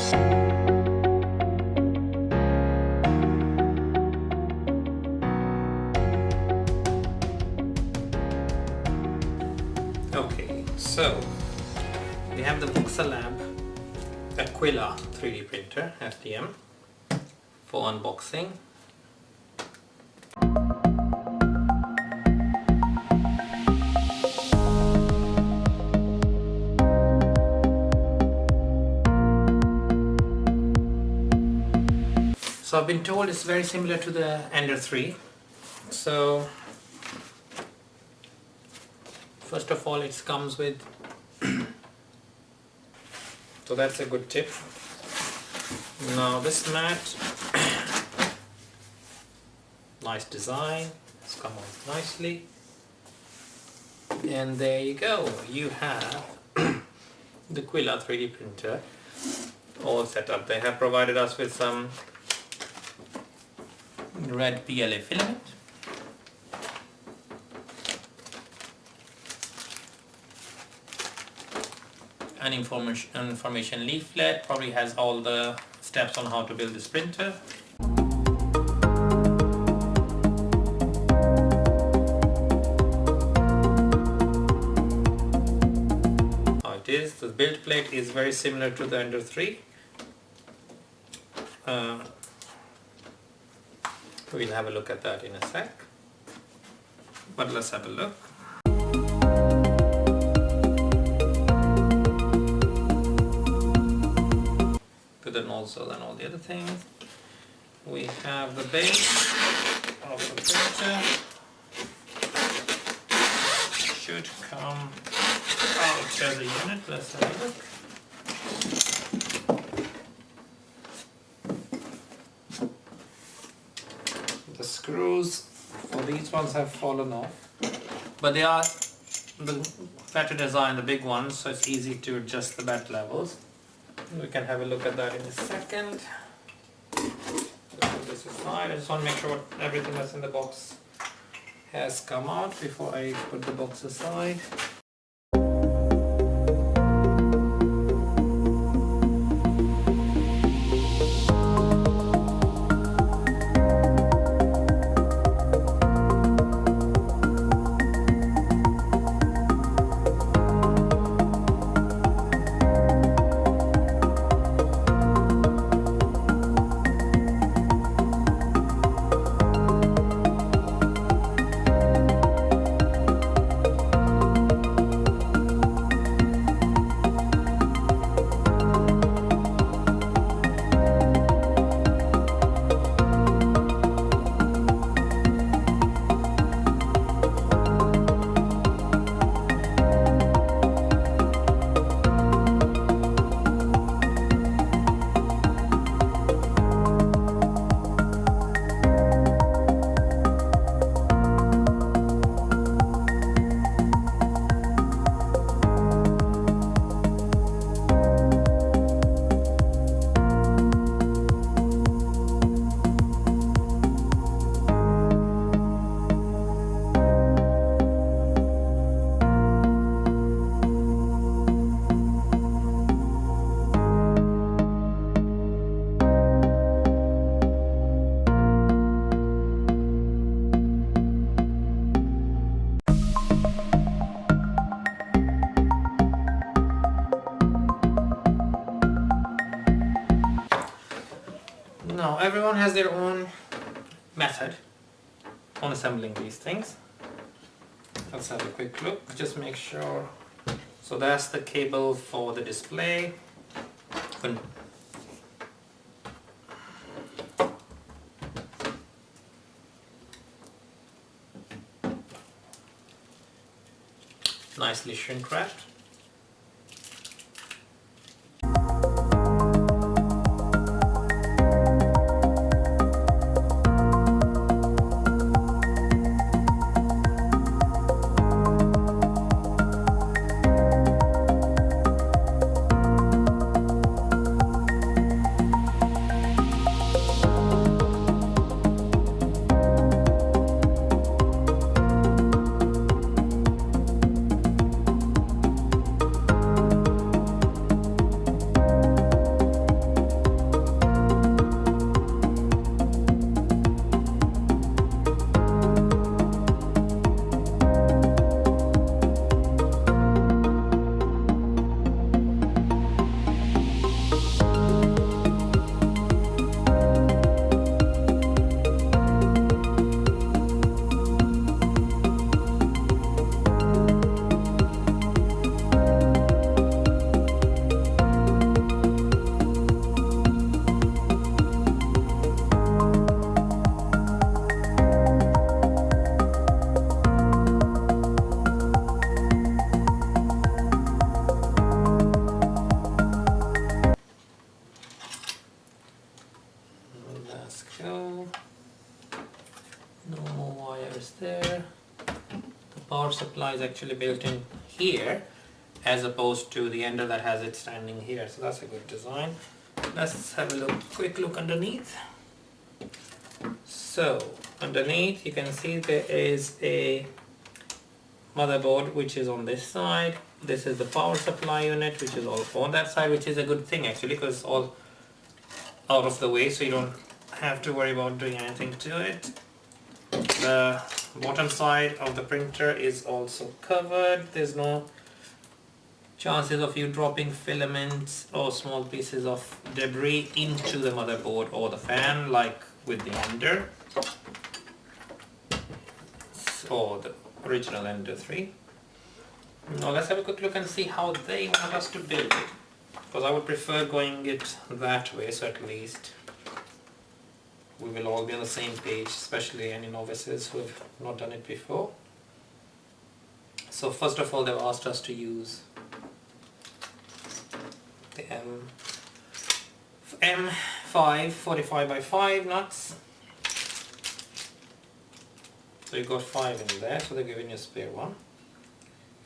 Okay, so we have the Voxelab Aquila 3D printer FDM for unboxing. So I've been told it's very similar to the Ender 3. So first of all, it comes with so that's a good tip. Now this mat, nice design, it's come out nicely, and there you go, you have the Aquila 3D printer all set up. They have provided us with some red PLA filament, an information leaflet, probably has all the steps on how to build this printer. How it is, the build plate is very similar to the Ender 3. We'll have a look at that in a sec, but let's have a look. To the nozzle and all the other things. We have the base of the printer. Should come out as a unit. Let's have a look. The screws for these ones have fallen off, but they are better design, the big ones, so it's easy to adjust the bed levels. We can have a look at that in a second. Put this aside. I just want to make sure everything that's in the box has come out before I put the box aside. Now everyone has their own method on assembling these things. Let's have a quick look, just make sure. So that's the cable for the display. Nicely shrink wrapped. power supply is actually built in here as opposed to the ender that has it standing here, so that's a good design. Let's have a quick look underneath. So underneath you can see there is a motherboard which is on this side. This is the power supply unit which is also on that side, which is a good thing actually because it's all out of the way, so you don't have to worry about doing anything to it. The bottom side of the printer is also covered. There's no chances of you dropping filaments or small pieces of debris into the motherboard or the fan like with the Ender or the original Ender 3. Now let's have a quick look and see how they want us to build it, because I would prefer going it that way, so at least we will all be on the same page, especially any novices who have not done it before. So first of all, they've asked us to use the M5 45 by 5 nuts. So you've got 5 in there, so they're giving you a spare one.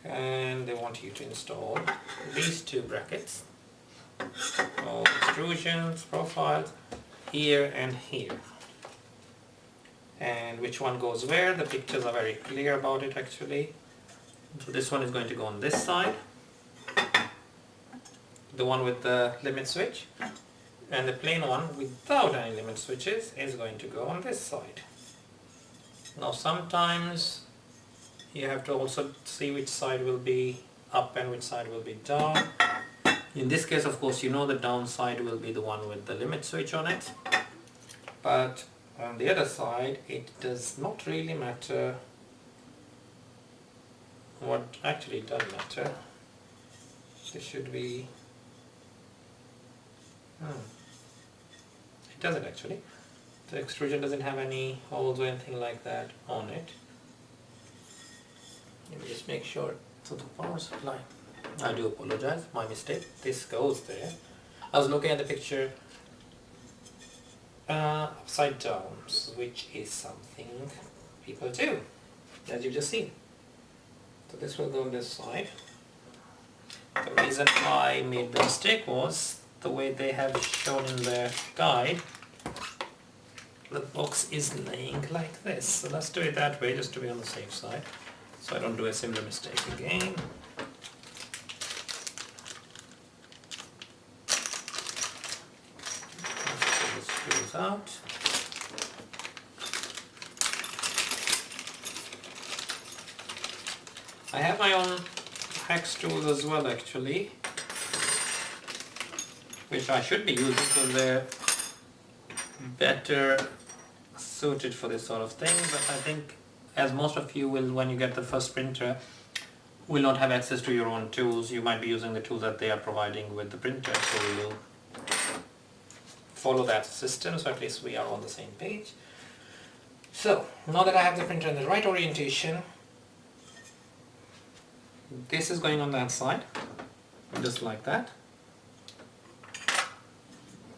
And they want you to install these 2 brackets, all extrusions, profiles, here and here. And which one goes where, the pictures are very clear about it actually. So this one is going to go on this side, the one with the limit switch, and the plain one without any limit switches is going to go on this side. Now sometimes you have to also see which side will be up and which side will be down. In this case, of course, you know the down side will be the one with the limit switch on it, but on the other side it does not really matter. What actually does matter, this should be, it doesn't actually. The extrusion doesn't have any holes or anything like that on it. Let me just make sure. So the power supply, I do apologize, my mistake, this goes there. I was looking at the picture upside down, which is something people do, as you just seen. So this will go on this side. The reason I made the mistake was the way they have shown in their guide. The box is laying like this, so let's do it that way just to be on the safe side, so I don't do a similar mistake again. Let's pull the screws out. I have my own hex tools as well actually, which I should be using because they're better suited for this sort of thing, but I think as most of you will, when you get the first printer, will not have access to your own tools. You might be using the tools that they are providing with the printer, so we will follow that system, so at least we are on the same page. So now that I have the printer in the right orientation, this is going on that side, just like that.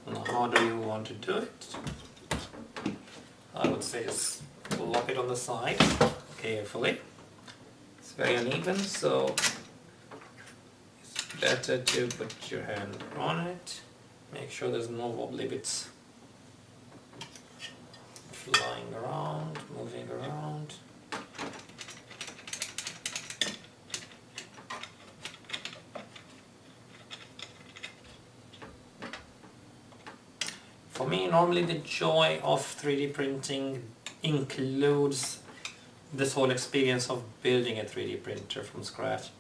Now how do you want to do it? I would say just lock it on the side carefully. It's very uneven, so it's better to put your hand on it. Make sure there's no wobbly bits flying around, moving around. For me, normally the joy of 3D printing includes this whole experience of building a 3D printer from scratch.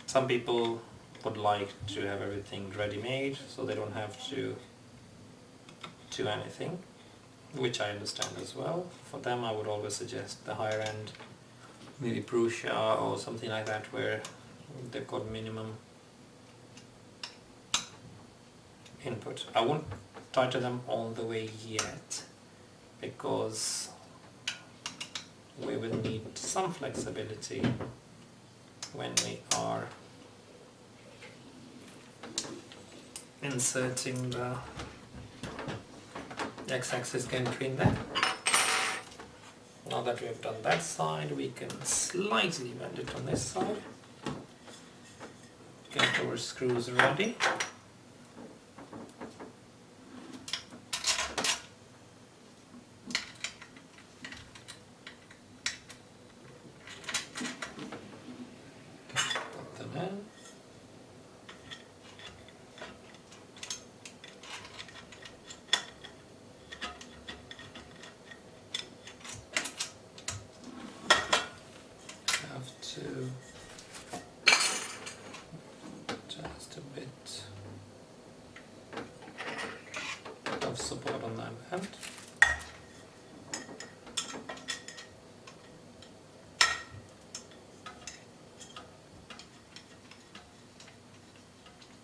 Some people would like to have everything ready-made so they don't have to do anything, which I understand as well. For them I would always suggest the higher end, maybe Prusa or something like that, where they've got minimum input. I won't tighten them all the way yet because we will need some flexibility when we are inserting the x-axis gantry in there. now that we have done that side, we can slightly bend it on this side. Get our screws ready. Put them in. Have to just a bit of support on that end.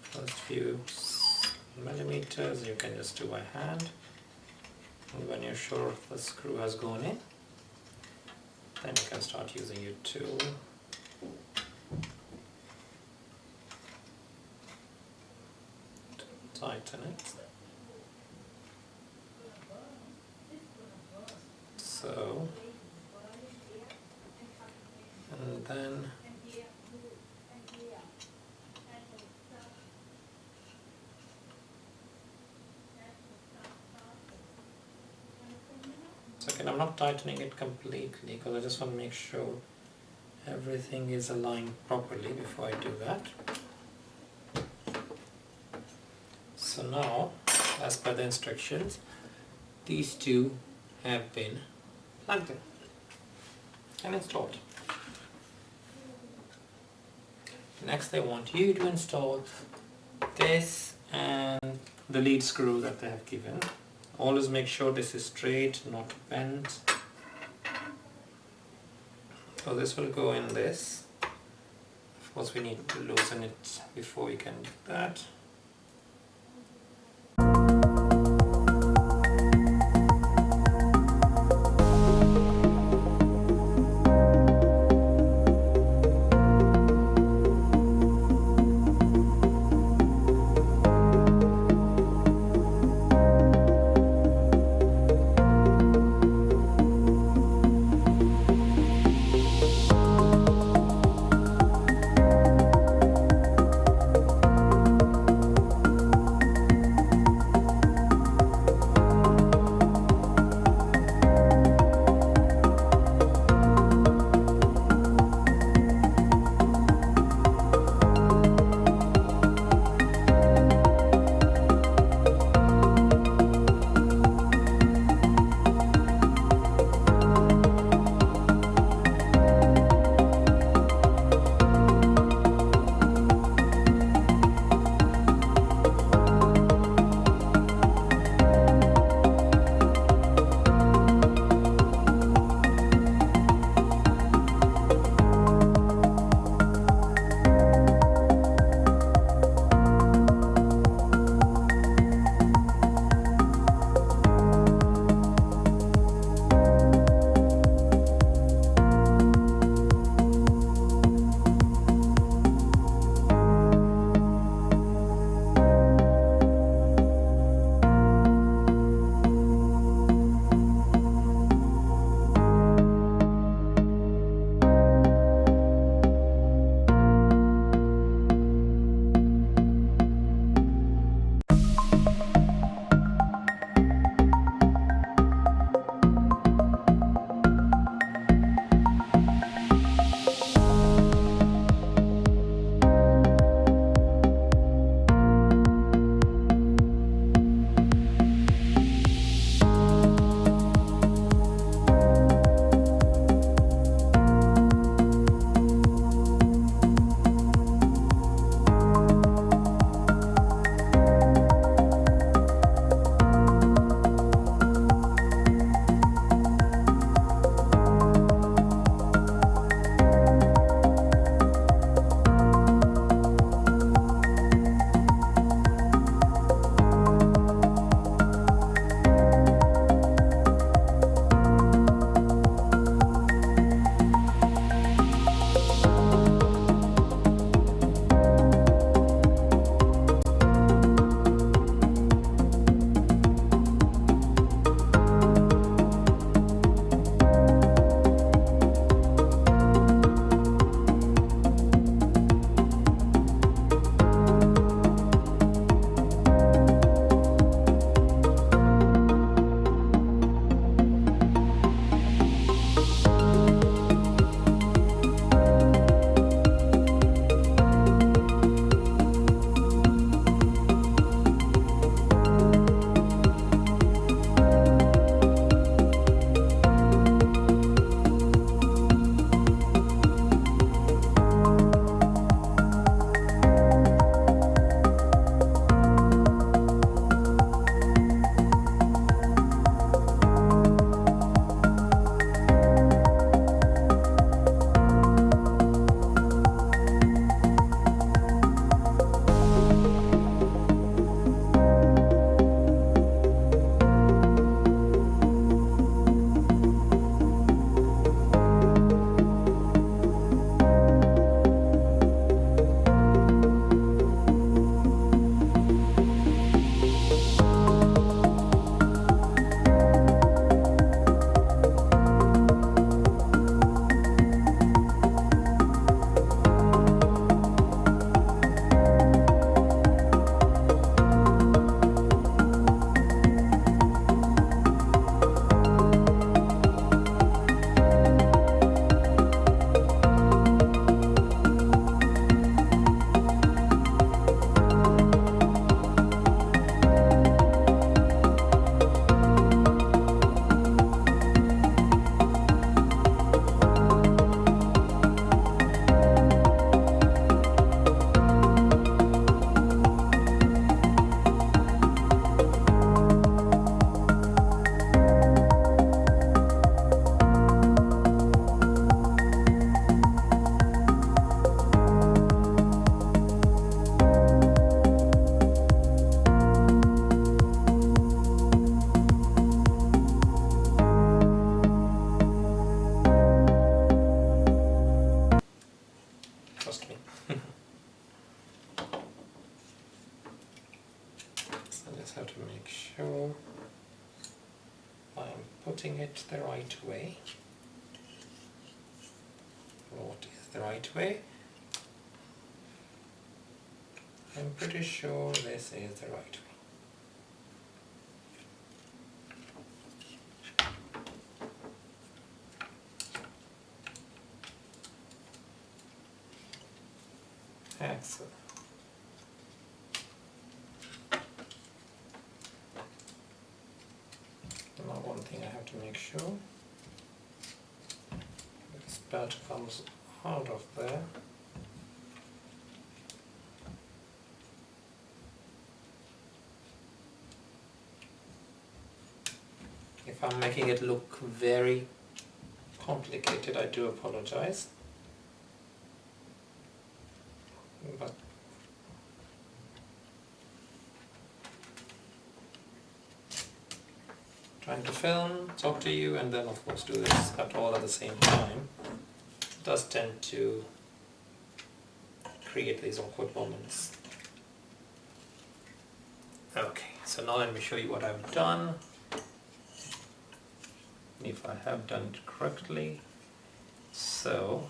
First few millimeters you can just do by hand, and when you're sure the screw has gone in, then you can start using your tool to tighten it. So, and then again, I'm not tightening it completely because I just want to make sure everything is aligned properly before I do that. So now, as per the instructions, these two have been plugged in and installed. Next, I want you to install this and the lead screw that they have given. Always make sure this is straight, not bent. So this will go in this. Of course we need to loosen it before we can do that. just have to make sure I'm putting it the right way. What is the right way? I'm pretty sure this is the right way. Excellent. Now one thing I have to make sure, this belt comes out of there. If I'm making it look very complicated, I do apologize. But trying to film, talk to you, and then of course do this all at the same time does tend to create these awkward moments. Okay, so now let me show you what I've done. If I have done it correctly. So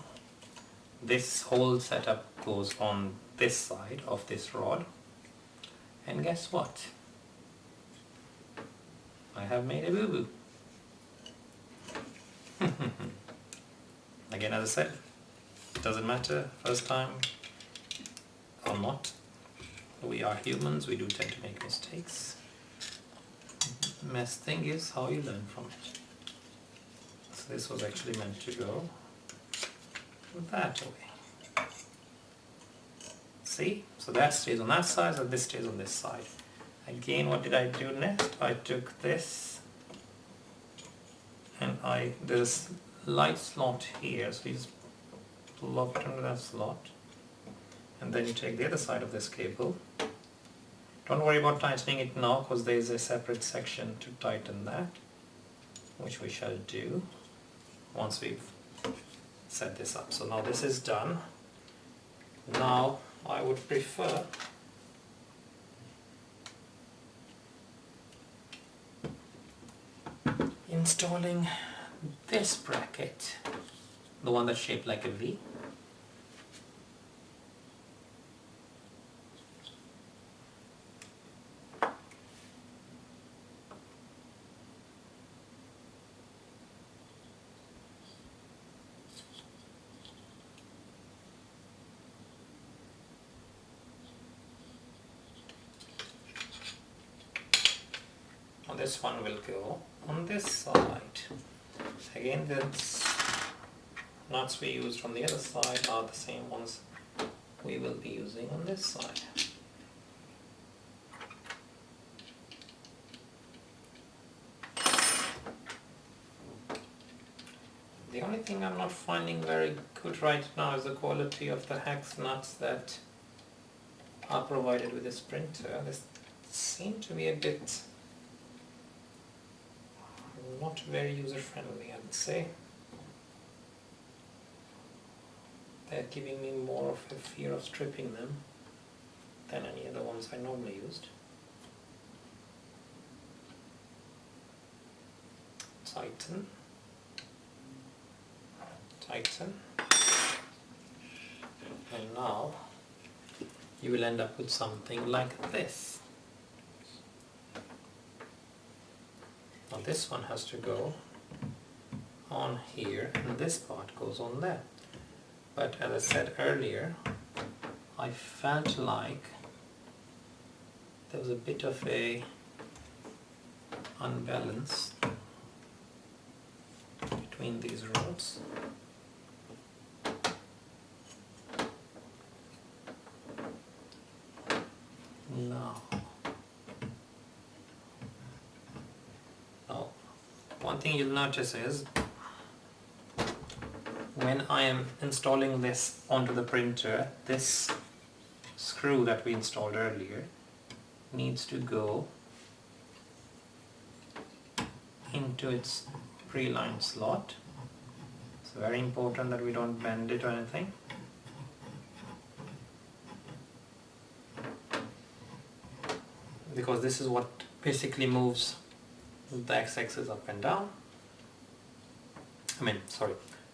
this whole setup goes on this side of this rod, and guess what? I have made a boo-boo. Again, as I said, it doesn't matter first time or not. We are humans, we do tend to make mistakes. Best thing is how you learn from it. So this was actually meant to go that way. See? So that stays on that side, and this stays on this side. Again, what did I do next? I took this and there's a light slot here, so you just plug it into that slot, and then you take the other side of this cable. Don't worry about tightening it now, because there is a separate section to tighten that, which we shall do once we've set this up. So now this is done. Now I would prefer installing this bracket, the one that's shaped like a V. This one will go on this side. Again, the nuts we used from the other side are the same ones we will be using on this side. The only thing I'm not finding very good right now is the quality of the hex nuts that are provided with this printer. They seem to be a bit not very user-friendly, I would say. They're giving me more of a fear of stripping them than any other ones I normally used. Tighten. Tighten. And now you will end up with something like this. Now this one has to go on here, and this part goes on there. But as I said earlier, I felt like there was a bit of a unbalance between these rods. Now, one thing you'll notice is when I am installing this onto the printer, this screw that we installed earlier needs to go into its pre-lined slot. It's very important that we don't bend it or anything. because this is what basically moves the x-axis up and down.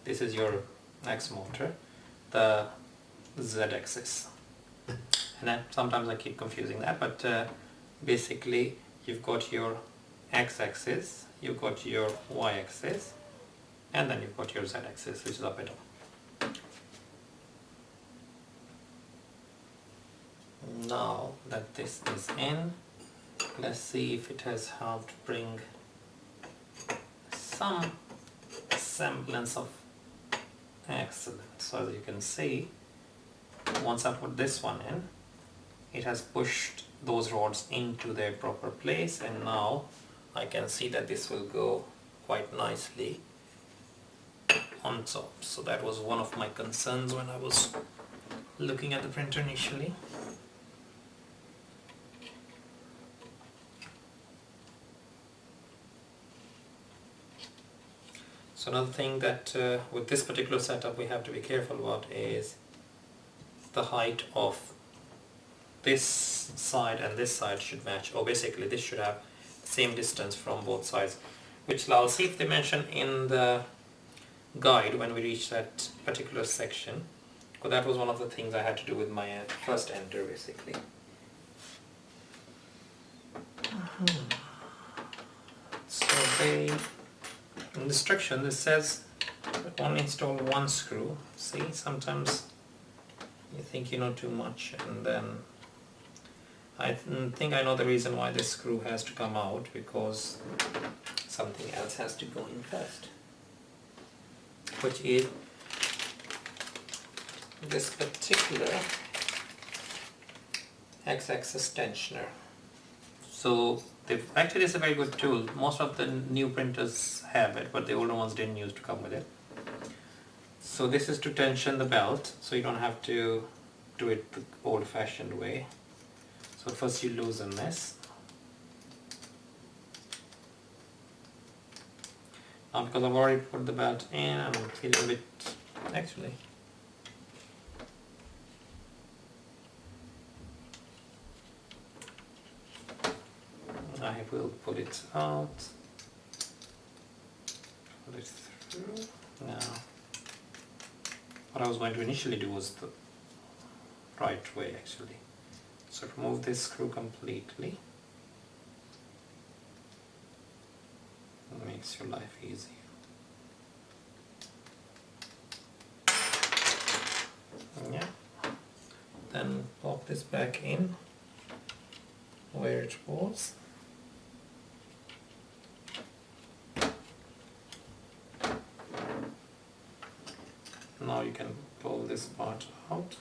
This is your x motor, the z-axis. And then sometimes I keep confusing that, but basically you've got your x-axis, you've got your y-axis, and then you've got your z-axis, which is up and down. Now that this is in, let's see if it has helped bring some semblance of excellence. So as you can see, once I put this one in, it has pushed those rods into their proper place, and now I can see that this will go quite nicely on top. So that was one of my concerns when I was looking at the printer initially. So another thing that with this particular setup we have to be careful about is the height of this side and this side should match, or basically this should have the same distance from both sides, which I'll see if they mention in the guide when we reach that particular section, because that was one of the things I had to do with my first ender basically. So they, in the instruction this says only install one screw. See, sometimes you think you know too much, and then I think I know the reason why this screw has to come out, because something else has to go in first, which is this particular x-axis tensioner. So actually it's a very good tool. Most of the new printers have it, but the older ones didn't used to come with it. So this is to tension the belt, so you don't have to do it the old-fashioned way. So first you loosen this. Now because I've already put the belt in, I'm feeling a bit, actually, I will pull it out, pull it through. Now, what I was going to initially do was the right way actually. So remove this screw completely. It makes your life easier. Yeah. Then pop this back in where it was. Now you can pull this part out.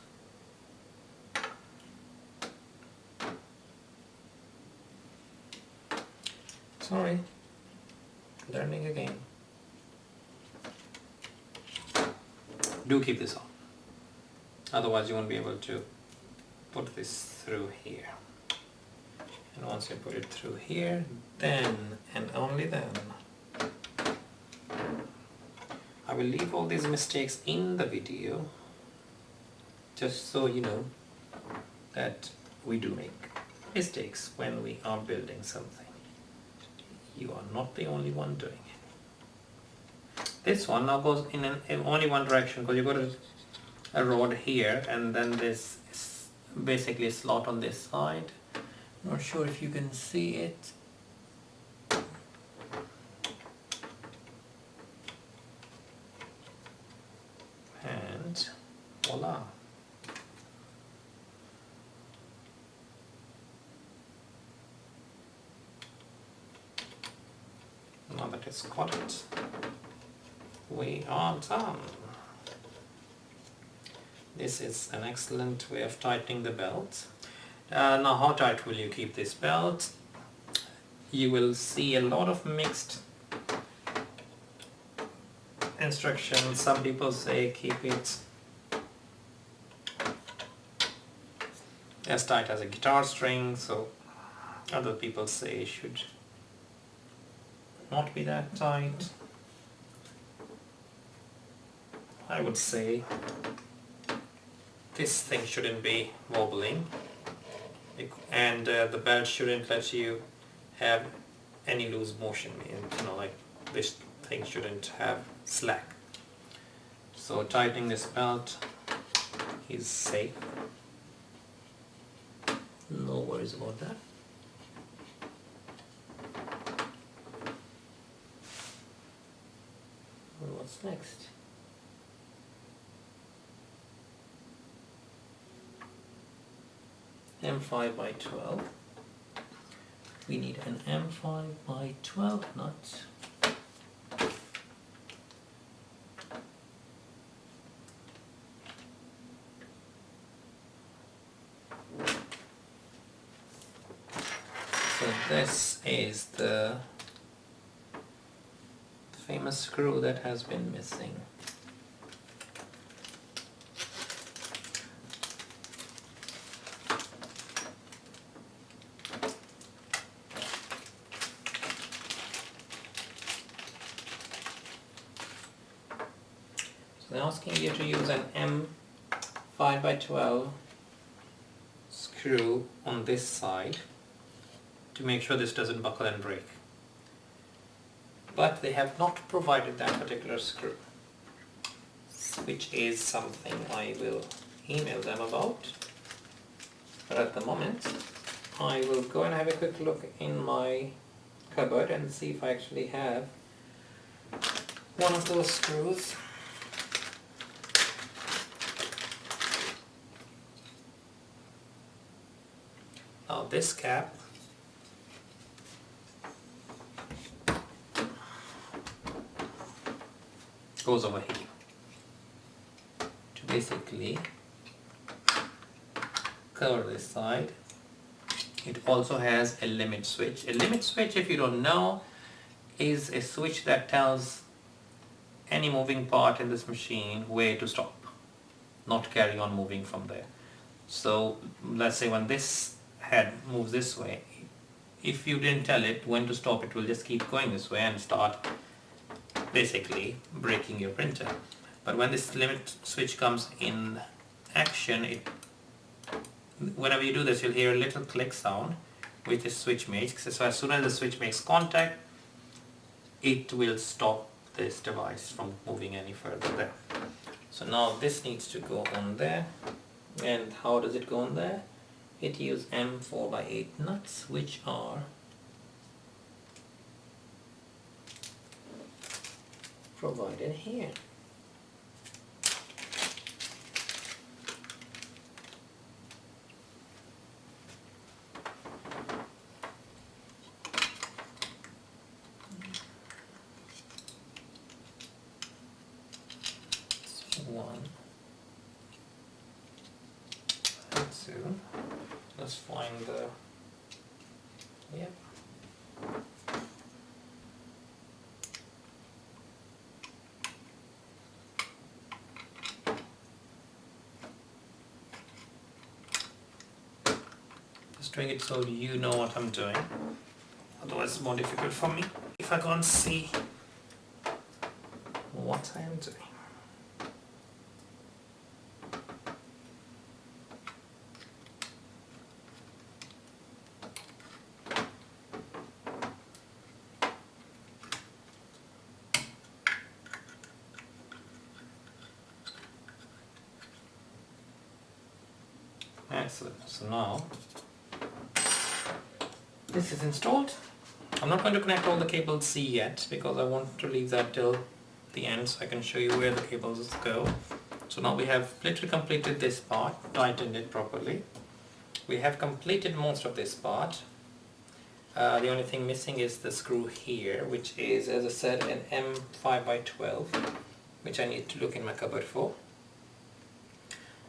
Sorry, learning again. Do keep this on, otherwise you won't be able to put this through here. And once you put it through here, then and only then, I will leave all these mistakes in the video, just so you know that we do make mistakes when we are building something. You are not the only one doing it. This one now goes in only one direction, because you've got a rod here and then this is basically a slot on this side. Not sure if you can see it. And voila. Now that it's got it, we are done. This is an excellent way of tightening the belt. Now how tight will you keep this belt? You will see a lot of mixed instructions. Some people say keep it as tight as a guitar string, so other people say it should not be that tight. I would say this thing shouldn't be wobbling. and the belt shouldn't let you have any loose motion, like this thing shouldn't have slack. So tightening this belt is safe, no worries about that. What's next? M5 by 12. We need an M5 by 12 nut. So this is the famous screw that has been missing. So they're asking you to use an M5 by 12 screw on this side to make sure this doesn't buckle and break. But they have not provided that particular screw, which is something I will email them about. But at the moment, I will go and have a quick look in my cupboard and see if I actually have one of those screws. Now this cap goes over here to basically cover this side. It also has a limit switch. A limit switch, if you don't know, is a switch that tells any moving part in this machine where to stop, not carry on moving from there. So let's say when this head moves this way, if you didn't tell it when to stop, it will just keep going this way and start basically breaking your printer. But when this limit switch comes in action, whenever you do this, you'll hear a little click sound which the switch makes. So as soon as the switch makes contact, it will stop this device from moving any further there. So now this needs to go on there. And how does it go on there? It uses M4 by 8 nuts, which are provided here. One, and two. Let's find the, yep. Just doing it so you know what I'm doing. Otherwise it's more difficult for me if I can't see what I am doing. Excellent. So now this is installed. I'm not going to connect all the cables C yet because I want to leave that till the end so I can show you where the cables go. So now we have literally completed this part, tightened it properly. We have completed most of this part. The only thing missing is the screw here, which is, as I said, an M5 by 12, which I need to look in my cupboard for.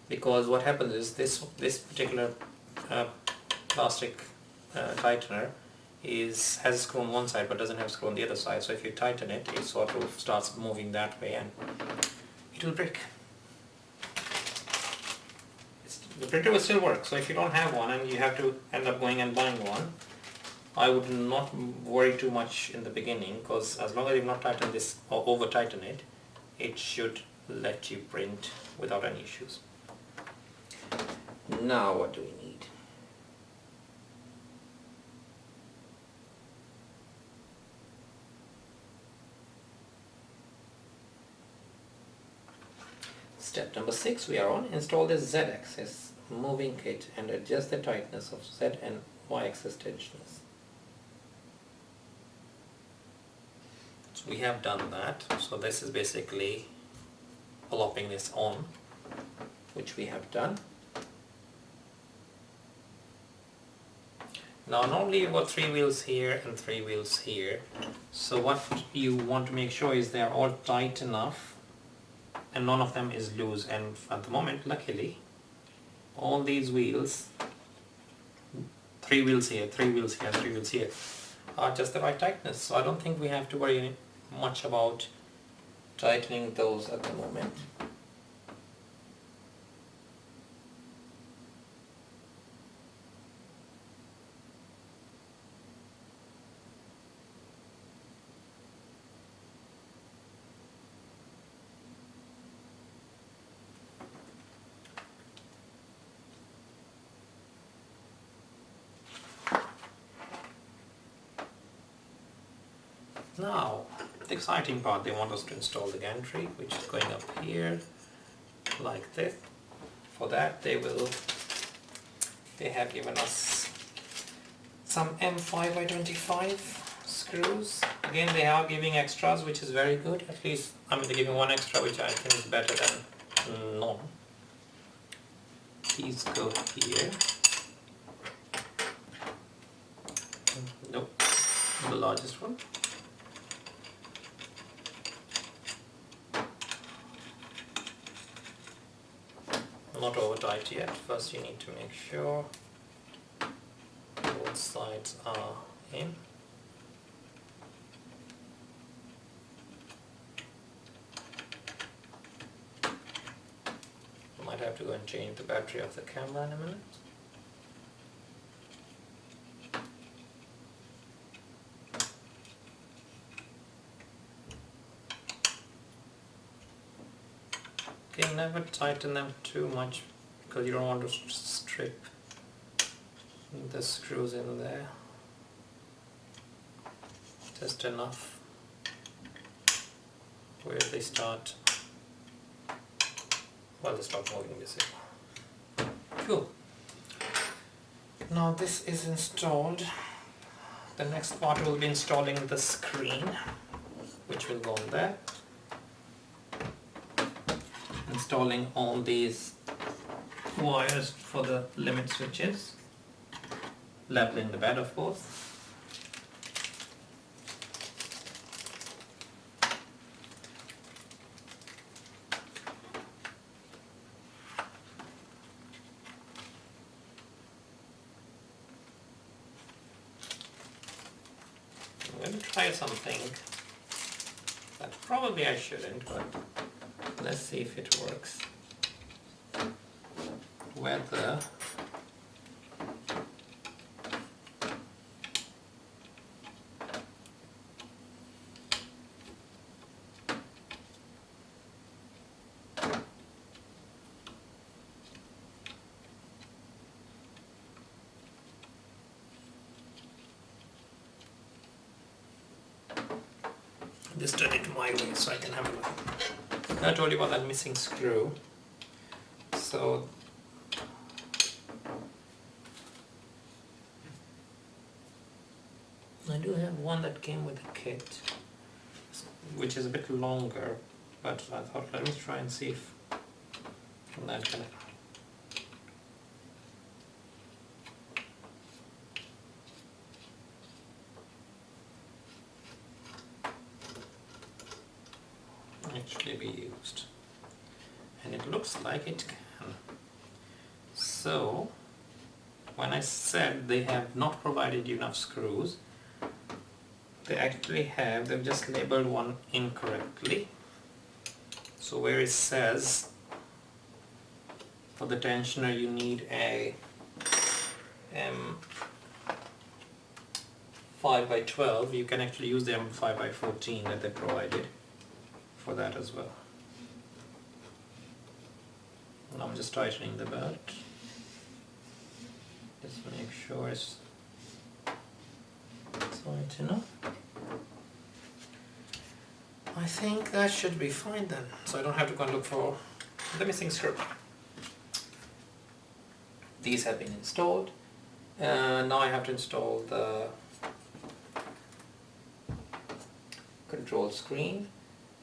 Because what happens is this particular plastic tightener has a screw on one side but doesn't have a screw on the other side. So if you tighten it, it sort of starts moving that way and it will break. The printer will still work, so if you don't have one and you have to end up going and buying one, I would not worry too much in the beginning, because as long as you've not tightened this or over tighten it, it should let you print without any issues. Now what do we need? Step number 6 we are on. Install the Z-axis moving kit and adjust the tightness of Z and Y-axis tensioners. So we have done that. So this is basically plopping this on, which we have done. Now normally you've got 3 wheels here and 3 wheels here. So what you want to make sure is they're all tight enough and none of them is loose, and at the moment luckily all these wheels, 3 wheels here, 3 wheels here, 3 wheels here, are just the right tightness. So I don't think we have to worry much about tightening those at the moment. Now, the exciting part, they want us to install the gantry, which is going up here, like this. For that, they have given us some M5x25 screws. Again, they are giving extras, which is very good. At least, I mean, they're giving one extra, which I think is better than none. These go here. Nope, the largest one. Not over tight yet. First you need to make sure both sides are in. I might have to go and change the battery of the camera in a minute. Okay, never tighten them too much because you don't want to strip the screws in there. Just enough where they start, well, they start moving basically. Cool. Now this is installed. The next part will be installing the screen, which will go on there. Installing all these wires for the limit switches, leveling the bed of course. I'm going to try something that probably I shouldn't, but let's see if it works. Whether just done it my way so I can have a look. I told you about that missing screw. So I do have one that came with the kit, which is a bit longer, but I thought let me try and see if that can. Actually be used, and it looks like it can. So when I said they have not provided you enough screws, they actually have, they've just labeled one incorrectly. So where it says for the tensioner you need a M5x12, you can actually use the M5x14 that they provided for that as well. And I'm just tightening the belt. Just make sure it's tight enough. I think that should be fine then. So I don't have to go and look for the missing screw. These have been installed. Now I have to install the control screen.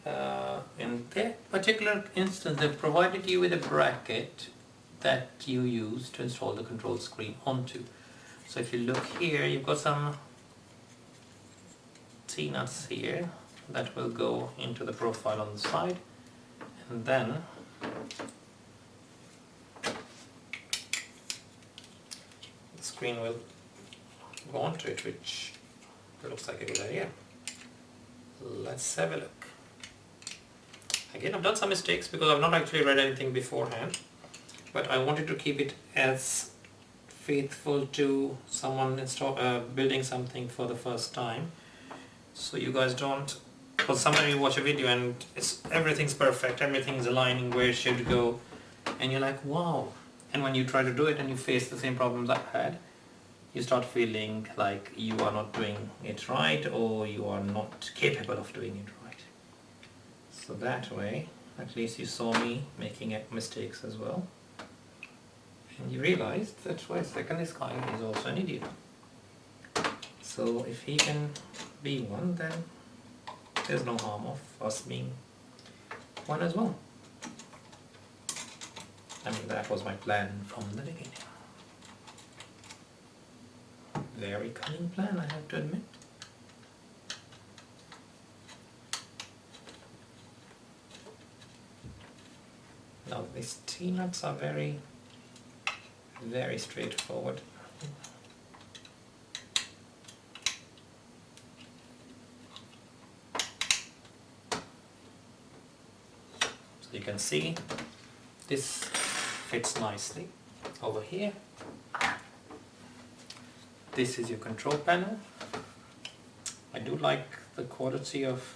In that particular instance, they've provided you with a bracket that you use to install the control screen onto. So if you look here, you've got some T-nuts here that will go into the profile on the side, and then the screen will go onto it, which looks like a good idea. Let's have a look. Again, I've done some mistakes because I've not actually read anything beforehand, but I wanted to keep it as faithful to someone building something for the first time, so you guys don't, because sometimes you watch a video and everything's perfect, everything's aligning where it should go, and you're like, wow, and when you try to do it and you face the same problems I've had, you start feeling like you are not doing it right, or you are not capable of doing it right. So that way, at least you saw me making mistakes as well, and you realized that, wait a second, this guy is also an idiot. So if he can be one, then there's no harm of us being one as well. I mean, that was my plan from the beginning. Very cunning plan, I have to admit. Now these T-nuts are very, very straightforward. So you can see this fits nicely over here. This is your control panel. I do like the quality of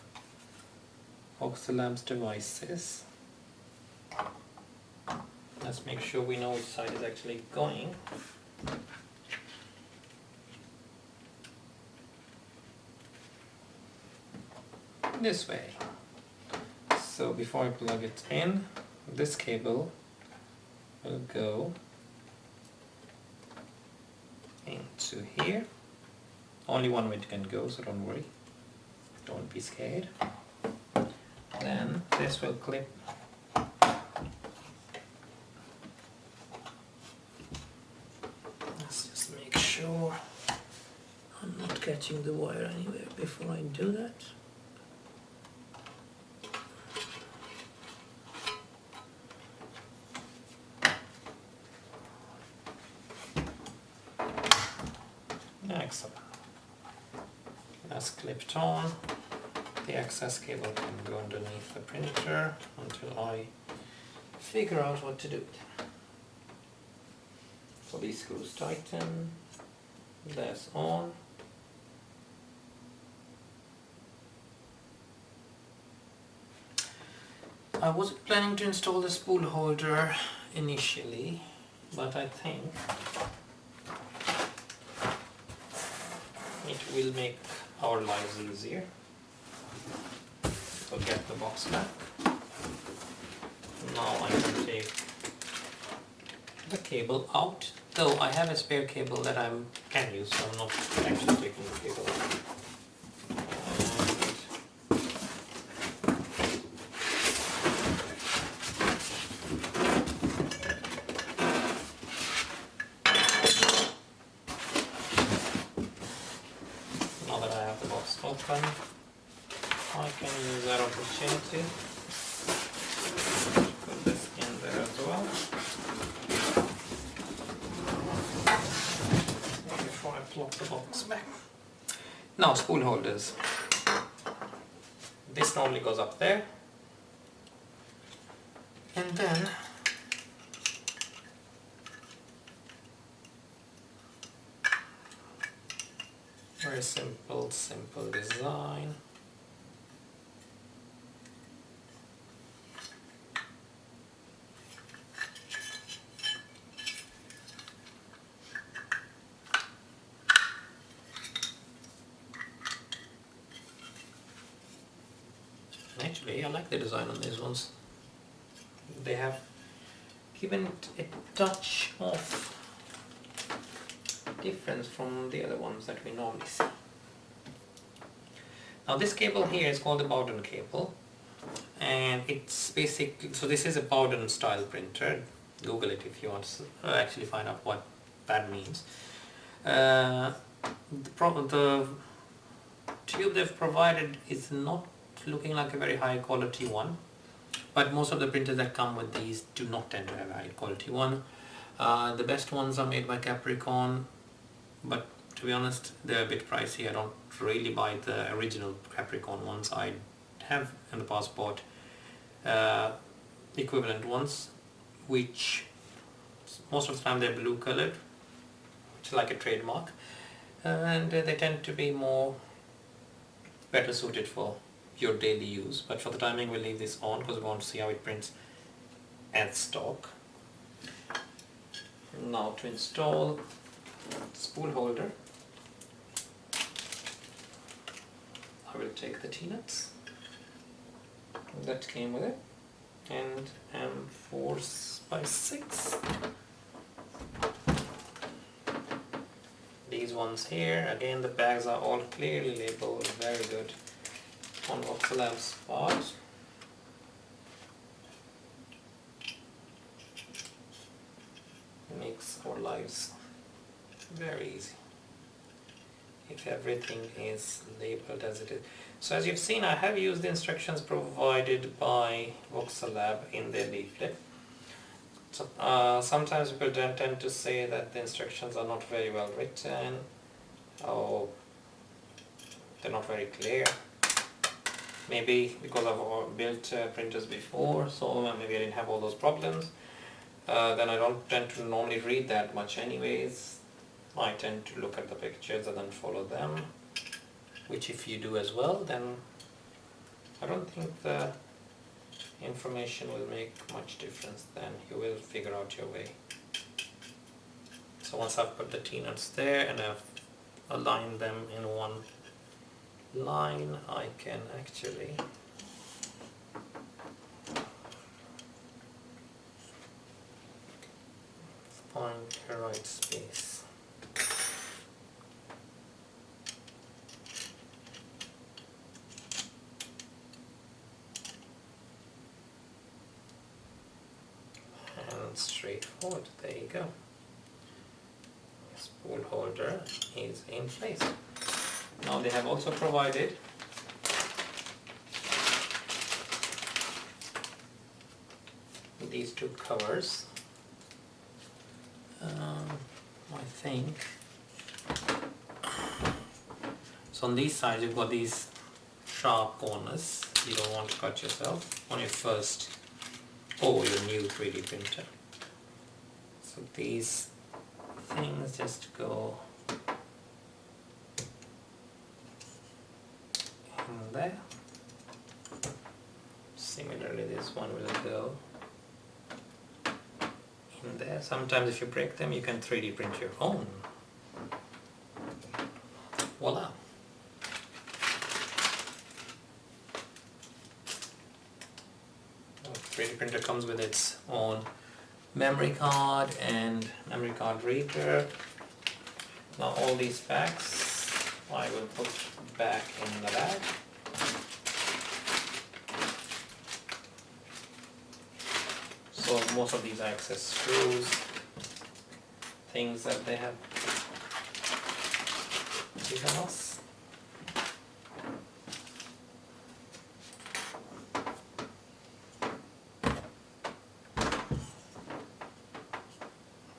Voxelab's devices. Let's make sure we know which side is actually going. This way. So before I plug it in, this cable will go into here. Only one way it can go, so don't worry. Don't be scared. Then this will clip sure I'm not catching the wire anywhere before I do that. Excellent. That's clipped on. The access cable can go underneath the printer until I figure out what to do with it. So these screws tighten. That's on. I wasn't planning to install the spool holder initially, but I think it will make our lives easier. So get the box back. Now I can take the cable out, though I have a spare cable that I can use, so I'm not actually taking the cable out. Now that I have the box open, I can use that opportunity to put this in there as well. Before I plop the box back. Now spool holders. This normally goes up there. And then very simple design. Actually, I like the design on these ones. they have given it a touch of difference from the other ones that we normally see. Now this cable here is called the Bowden cable, and it's basically, so this is a Bowden style printer. Google it if you want to actually find out what that means. The tube they've provided is not looking like a very high quality one, but most of the printers that come with these do not tend to have a high quality one. The best ones are made by Capricorn, but to be honest they're a bit pricey. I don't really buy the original Capricorn ones. I have in the past bought equivalent ones, which most of the time they're blue colored, which is like a trademark, and they tend to be better suited for your daily use. But for the timing we'll leave this on because we want to see how it prints at stock. Now to install spool holder, I will take the T-nuts that came with it and M4x6. These ones here, again the bags are all clearly labeled, very good on Voxelab's part. Makes our lives very easy if everything is labeled as it is. So as you've seen, I have used the instructions provided by Voxelab in their leaflet. So, sometimes people tend to say that the instructions are not very well written, or they're not very clear. Maybe because I've built printers before, so maybe I didn't have all those problems. Then I don't tend to normally read that much anyways. I tend to look at the pictures and then follow them, which if you do as well, then I don't think the information will make much difference. Then you will figure out your way. So once I've put the T-nuts there and I've aligned them in one line, I can actually find the right space. And straightforward, there you go. Spool holder is in place. Now they have also provided these two covers. I think so. On these sides you've got these sharp corners you don't want to cut yourself on your first or your new 3D printer. So these things just go in there. Similarly this one will go in there. Sometimes if you break them you can 3D print your own. Voila! The 3D printer comes with its own memory card and memory card reader. Now all these packs I will put back in the bag. So most of these access screws, things that they have given us.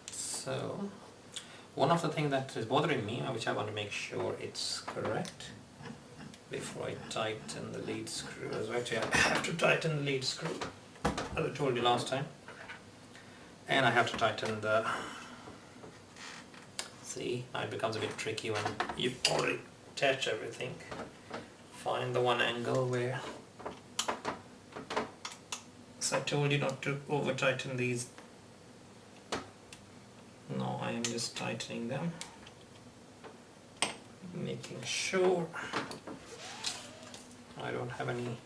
So one of the things that is bothering me, which I want to make sure it's correct before I tighten the lead screw, as actually I have to tighten the lead screw, as I told you last time. And I have to tighten the, see, now it becomes a bit tricky when you've already attached everything. Find the one angle where, so I told you not to over tighten these. No, I am just tightening them, making sure I don't have any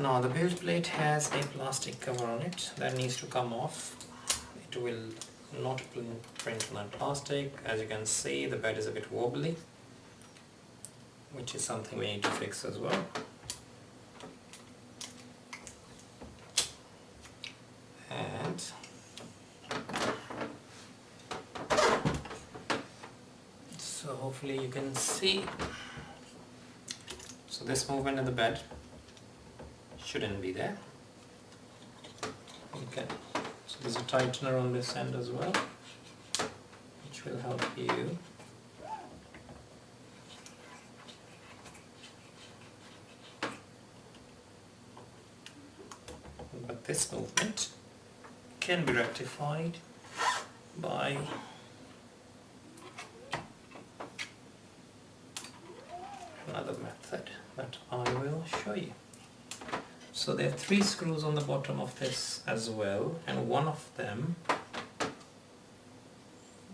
Now the build plate has a plastic cover on it that needs to come off. It will not print on that plastic. As you can see, the bed is a bit wobbly, which is something we need to fix as well. And so hopefully you can see. So this movement in the bed shouldn't be there. Okay. So there's a tightener on this end as well, which will help you. But this movement can be rectified by another method that I will show you. So there are 3 screws on the bottom of this as well, and one of them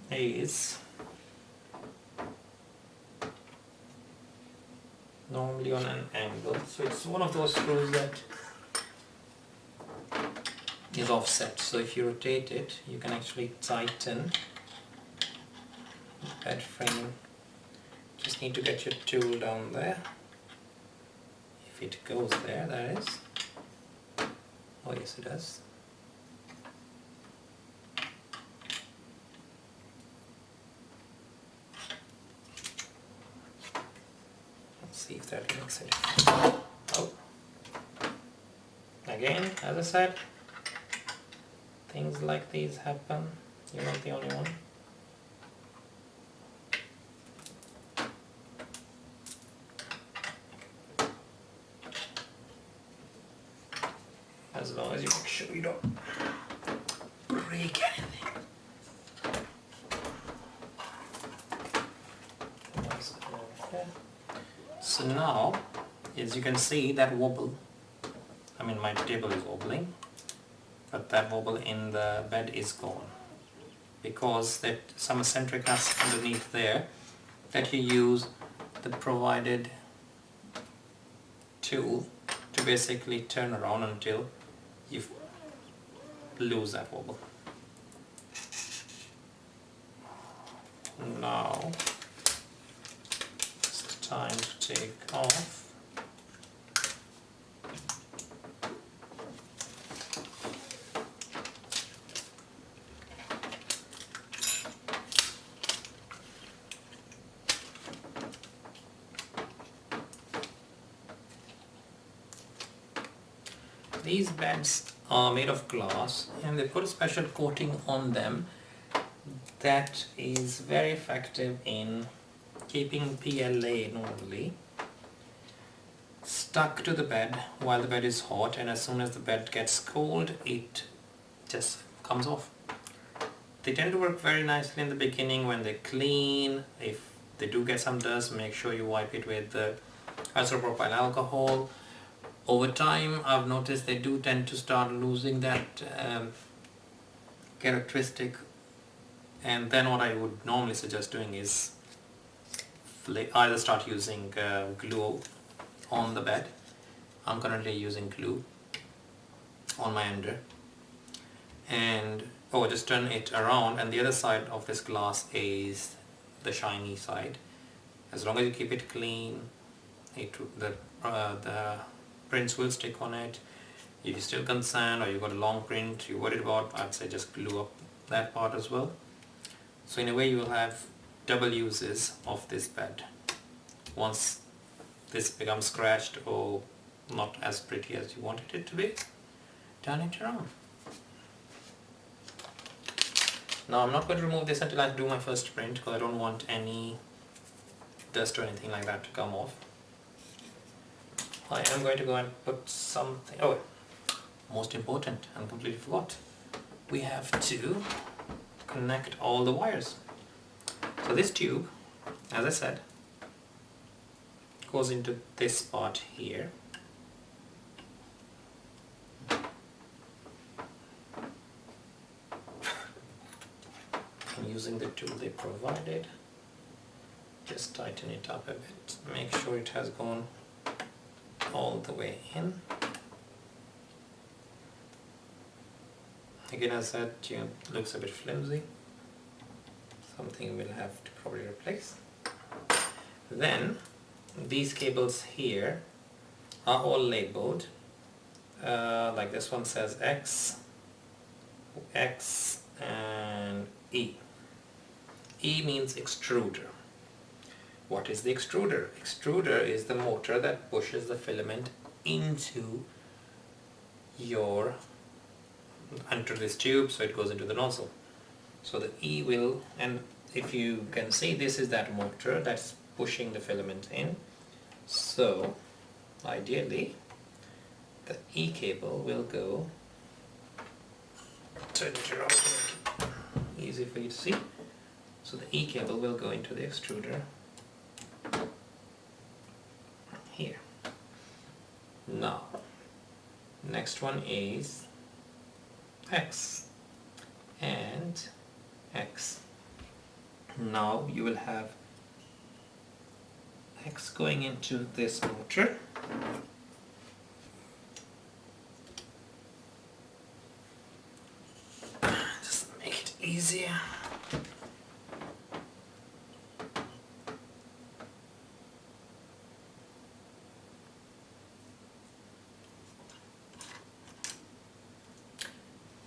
is normally on an angle. So it's one of those screws that is offset. So if you rotate it, you can actually tighten the bed frame. Just need to get your tool down there. If it goes there, that is. Oh yes, it does. Let's see if that makes it. Oh. Again, as I said, things like these happen. You're not the only one. As long as you make sure you don't break anything. So now, as you can see, that wobble, I mean my table is wobbling, but that wobble in the bed is gone, because that some eccentricness underneath there that you use the provided tool to basically turn around until you lose that wobble. Now it's time to take off these beds are made of glass, and they put a special coating on them that is very effective in keeping PLA normally stuck to the bed while the bed is hot, and as soon as the bed gets cold it just comes off. They tend to work very nicely in the beginning when they clean. If they do get some dust, make sure you wipe it with the isopropyl alcohol. Over time, I've noticed they do tend to start losing that characteristic, and then what I would normally suggest doing is either start using glue on the bed. I'm currently using glue on my ender, and just turn it around, and the other side of this glass is the shiny side. As long as you keep it clean, the prints will stick on it. If you're still concerned or you've got a long print you're worried about, I'd say just glue up that part as well. So in a way you will have double uses of this bed. Once this becomes scratched or not as pretty as you wanted it to be, turn it around. Now I'm not going to remove this until I do my first print, because I don't want any dust or anything like that to come off. I am going to go and put something, most important, I completely forgot. We have to connect all the wires. So this tube, as I said, goes into this part here. I'm using the tool they provided. Just tighten it up a bit, make sure it has gone all the way in. Again, as that looks a bit flimsy. Something we'll have to probably replace. Then these cables here are all labeled. Like this one says X, X and E. E means extruder. What is the extruder? Extruder is the motor that pushes the filament into this tube, so it goes into the nozzle. So the E will, and if you can see, this is that motor that's pushing the filament in. So ideally the E cable will go, turn it around, easy for you to see. So the E cable will go into the extruder here. Now next one is X and X. Now you will have X going into this motor, just make it easier.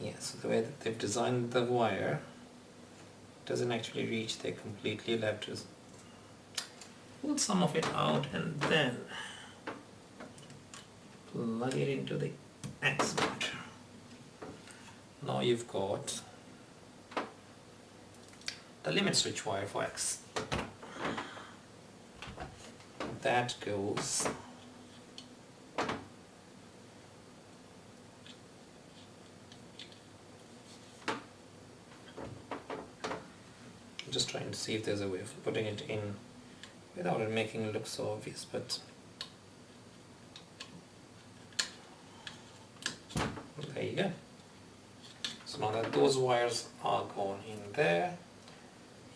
Yeah, so the way that they've designed the wire doesn't actually reach there completely. You'll have to pull some of it out and then plug it into the X motor. Now you've got the limit switch wire for X. That goes I'm just trying to see if there's a way of putting it in without it making it look so obvious, but there you go. So now that those wires are gone in there,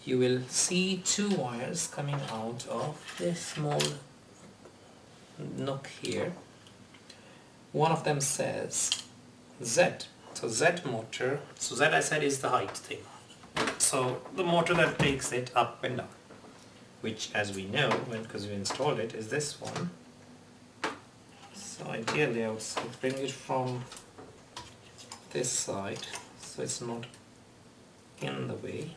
you will see two wires coming out of this small nook here. One of them says Z. So Z motor, so Z I said is the height thing. So the motor that takes it up and down, which as we know, because we installed it, is this one. So ideally I would say bring it from this side so it's not in the way.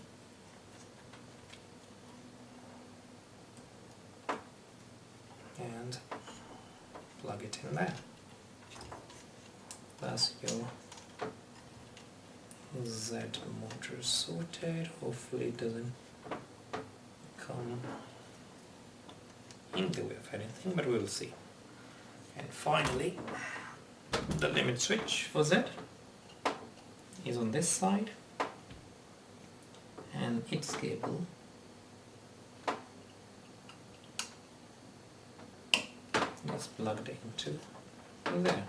And plug it in there. That's your Z motor sorted. Hopefully it doesn't come in the way of anything, but we'll see. And finally, the limit switch for Z is on this side, and its cable is plugged into there.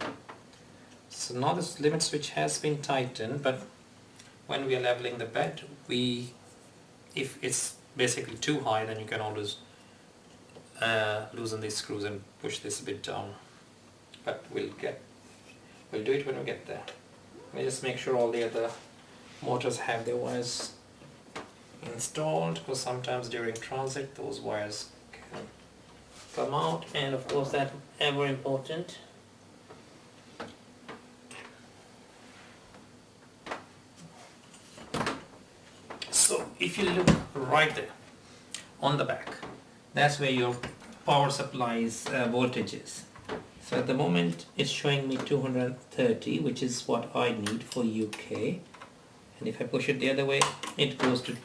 So now this limit switch has been tightened, but when we are leveling the bed, if it's basically too high, then you can always loosen these screws and push this a bit down. But we'll do it when we get there. Let me just make sure all the other motors have their wires installed, because sometimes during transit those wires can come out, and of course that's ever important. So if you look right there on the back, that's where your power supply's voltage is. So at the moment it's showing me 230, which is what I need for UK, and if I push it the other way it goes to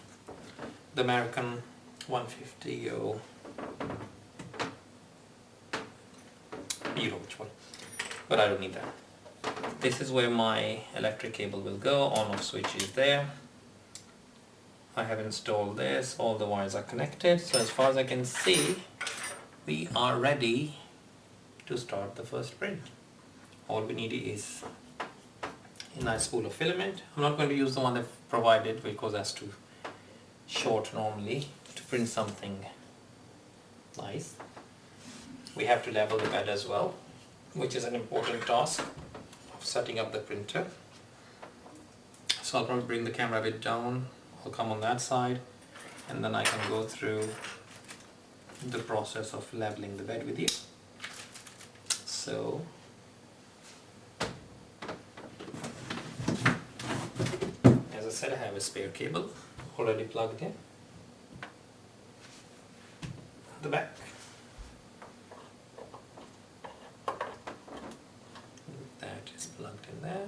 the American 150 or euro, which one, but I don't need that. This is where my electric cable will go. On-off switch is there. I have installed this, all the wires are connected, so as far as I can see we are ready to start the first print. All we need is a nice spool of filament. I'm not going to use the one they've provided because that's too short normally to print something nice. We have to level the bed as well, which is an important task of setting up the printer. So I'll probably bring the camera a bit down, I'll come on that side, and then I can go through the process of leveling the bed with you. So as I said, I have a spare cable already plugged in the back. That is plugged in there.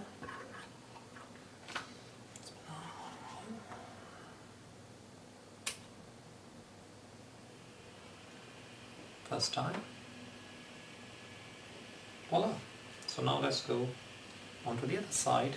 First time. Voila. So now let's go onto the other side.